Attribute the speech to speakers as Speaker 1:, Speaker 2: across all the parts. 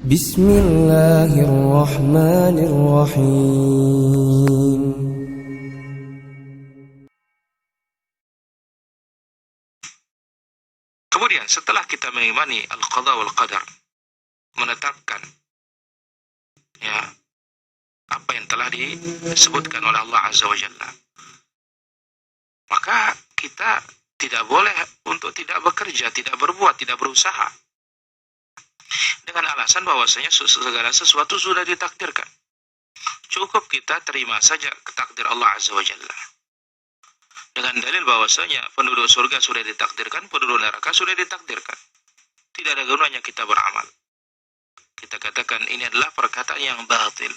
Speaker 1: Bismillahirrahmanirrahim.
Speaker 2: Kemudian setelah kita mengimani al-qadha wal qadar, menetapkan ya apa yang telah disebutkan oleh Allah Azza wa Jalla, maka kita tidak boleh untuk tidak bekerja, tidak berbuat, tidak berusaha dengan alasan bahwasanya segala sesuatu sudah ditakdirkan. Cukup kita terima saja takdir Allah Azza wa Jalla dengan dalil bahwasanya penduduk surga sudah ditakdirkan, penduduk neraka sudah ditakdirkan. Tidak ada gunanya kita beramal. Kita katakan ini adalah perkataan yang batil.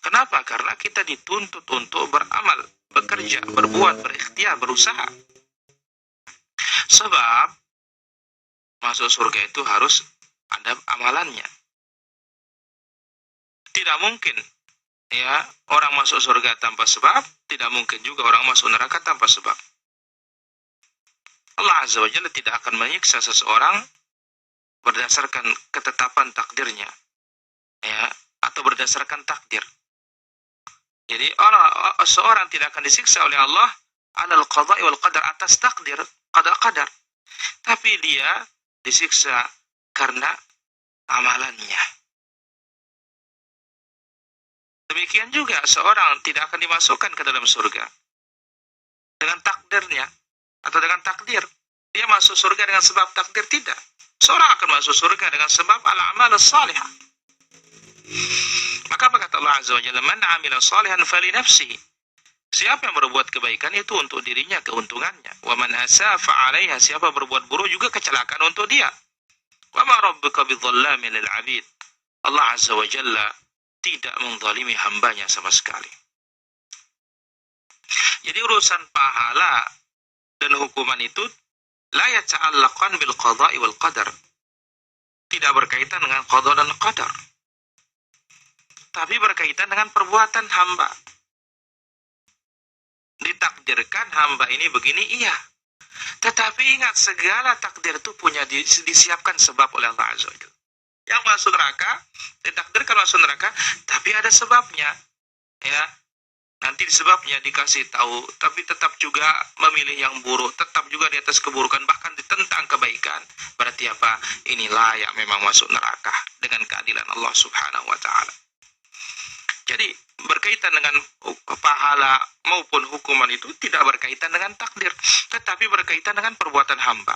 Speaker 2: Kenapa? Karena kita dituntut untuk beramal, bekerja, berbuat, berikhtiar, berusaha. Sebab masuk surga itu harus ada amalannya. Tidak mungkin ya orang masuk surga tanpa sebab, tidak mungkin juga orang masuk neraka tanpa sebab. Allah Azza wa Jalla tidak akan menyiksa seseorang berdasarkan ketetapan takdirnya, ya, atau berdasarkan takdir. Jadi seorang tidak akan disiksa oleh Allah alal qadha'i wal qadar, atas takdir qadar, tapi dia disiksa karena amalannya. Demikian juga seorang tidak akan dimasukkan ke dalam surga dengan takdirnya atau dengan takdir. Dia masuk surga dengan sebab takdir, tidak. Seorang akan masuk surga dengan sebab al-amal as-salihah. Maka apa kata Allah Azza wa Jalla? Man 'amila salihan fali nafsihi. Siapa yang berbuat kebaikan itu untuk dirinya, keuntungannya. Wa man asaa fa 'alaiha. Siapa berbuat buruk juga kecelakaan untuk dia. Wa ma rabbuka bidzallamin lil 'abid. Allah Azza wa Jalla tidak menzalimi hambanya sama sekali. Jadi urusan pahala dan hukuman itu la yata'allaqan bil qada'i wal qadar. Tidak berkaitan dengan qada dan qadar, tapi berkaitan dengan perbuatan hamba. Ditakdirkan hamba ini begini, iya. Tetapi ingat, segala takdir itu punya disiapkan sebab oleh Allah Azza wa Jalla. Yang masuk neraka, ditakdirkan masuk neraka, tapi ada sebabnya. Ya, nanti sebabnya dikasih tahu, tapi tetap juga memilih yang buruk, tetap juga di atas keburukan, bahkan ditentang kebaikan. Berarti apa? Ini layak memang masuk neraka dengan keadilan Allah Subhanahu wa Ta'ala. Jadi berkaitan dengan pahala maupun hukuman itu tidak berkaitan dengan takdir, tetapi berkaitan dengan perbuatan hamba.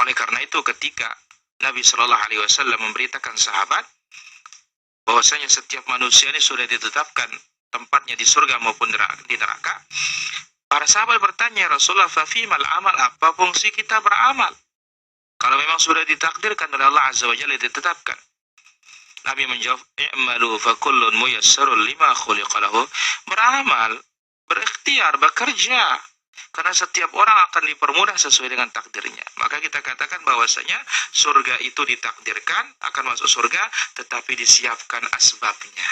Speaker 2: Oleh karena itu ketika Nabi Shallallahu Alaihi Wasallam memberitakan sahabat bahwasanya setiap manusia ini sudah ditetapkan tempatnya di surga maupun di neraka, para sahabat bertanya, Rasulullah, fafimal amal, apa fungsi kita beramal kalau memang sudah ditakdirkan oleh Allah Azza wa Jalla, ditetapkan? Nabi menjawab, i'malu fa kullun muyassarun lima khuliqa lahu. Beramal, berikhtiar, bekerja, karena setiap orang akan dipermudah sesuai dengan takdirnya. Maka kita katakan bahwasanya surga itu ditakdirkan akan masuk surga, tetapi disiapkan asbabnya.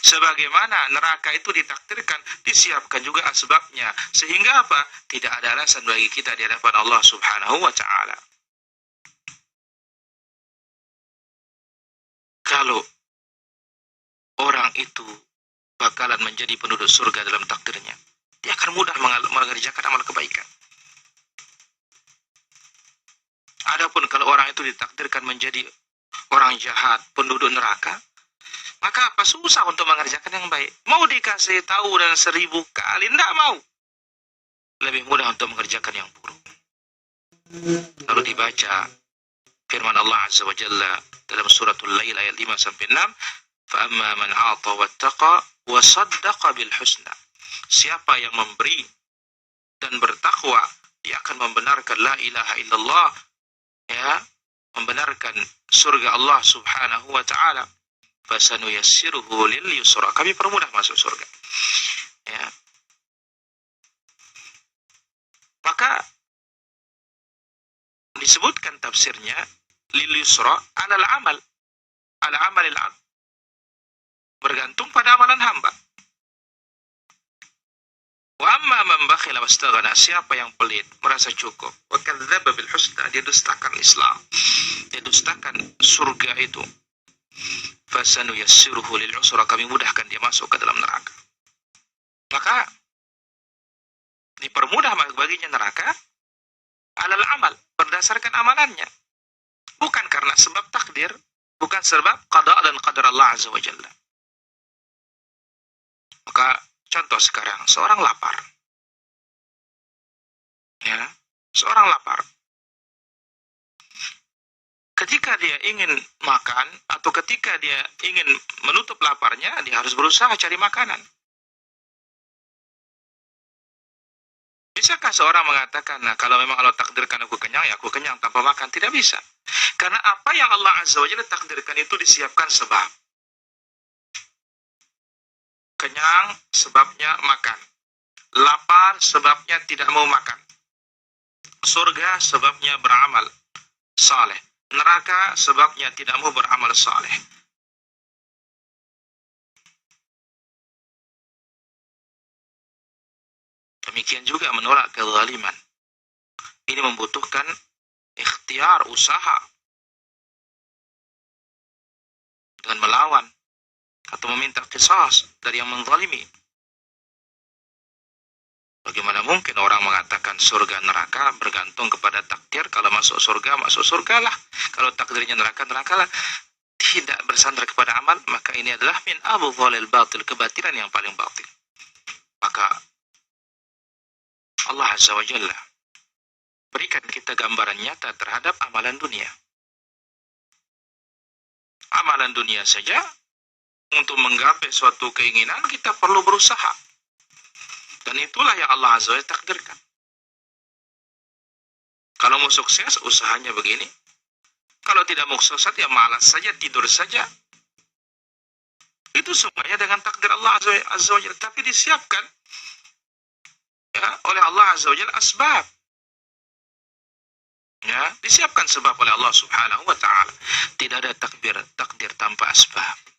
Speaker 2: Sebagaimana neraka itu ditakdirkan, disiapkan juga asbabnya. Sehingga apa? Tidak ada alasan bagi kita di hadapan Allah Subhanahu wa Ta'ala. Kalau orang itu bakalan menjadi penduduk surga dalam takdirnya, dia akan mudah mengerjakan amal kebaikan. Adapun kalau orang itu ditakdirkan menjadi orang jahat, penduduk neraka, maka apa susah untuk mengerjakan yang baik? Mau dikasih tahu dan 1000 kali, tidak mau. Lebih mudah untuk mengerjakan yang buruk. Lalu dibaca firman Allah Azza wa Jalla dalam suratul Lail ayat 5-6, فَأَمَّا مَنْ عَاطَ وَاتَّقَى وَصَدَّقَ بِالْحُسْنَى. Siapa yang memberi dan bertakwa, dia akan membenarkan la ilaha illallah, ya, membenarkan surga Allah Subhanahu wa Ta'ala. فَسَنُيَسِّرُهُ لِلْيُسْرَى. Kami permudah masuk surga. Ya. Maka disebutkan tafsirnya lil yusra alal amal, ala amalil abd, bergantung pada amalan hamba. Wa amma man bakhila wastaghna, siapa yang pelit, merasa cukup, wa kadzdzaba bil husna, dia dustakan Islam, mendustakan surga itu, fasanuyassiruhu lil usra, kami mudahkan dia masuk ke dalam neraka. Maka dipermudah baginya neraka alal amal, berdasarkan amalannya, bukan karena sebab takdir, bukan sebab qada dan qadar Allah azza wa jalla. Maka contoh sekarang, seorang lapar, ya, seorang lapar. Ketika dia ingin makan atau ketika dia ingin menutup laparnya, dia harus berusaha cari makanan. Bisakah seorang mengatakan, nah kalau memang Allah takdirkan aku kenyang, ya aku kenyang tanpa makan? Tidak bisa. Karena apa yang Allah azza wa jalla takdirkan itu disiapkan sebab. Kenyang sebabnya makan. Lapar sebabnya tidak mau makan. Surga sebabnya beramal saleh. Neraka sebabnya tidak mau beramal saleh. Demikian juga menolak kezaliman. Ini membutuhkan ikhtiar, usaha, dengan melawan atau meminta qisas dari yang menzalimi. Bagaimana mungkin orang mengatakan surga neraka bergantung kepada takdir? Kalau masuk surga lah. Kalau takdirnya neraka, neraka lah. Tidak bersandar kepada amal, maka ini adalah min abdhalil batil, kebatilan yang paling batil. Maka Allah azza wa jalla berikan kita gambaran nyata terhadap amalan dunia. Amalan dunia saja, untuk menggapai suatu keinginan kita perlu berusaha. Dan itulah yang Allah azza wa jalla takdirkan. Kalau mau sukses, usahanya begini. Kalau tidak mau sukses, ya malas saja, tidur saja. Itu semuanya dengan takdir Allah azza wa jalla. Tapi disiapkan ya, oleh Allah azza wa jalla asbab. Ya, disiapkan sebab oleh Allah subhanahu wa ta'ala. Tidak ada takdir tanpa asbab.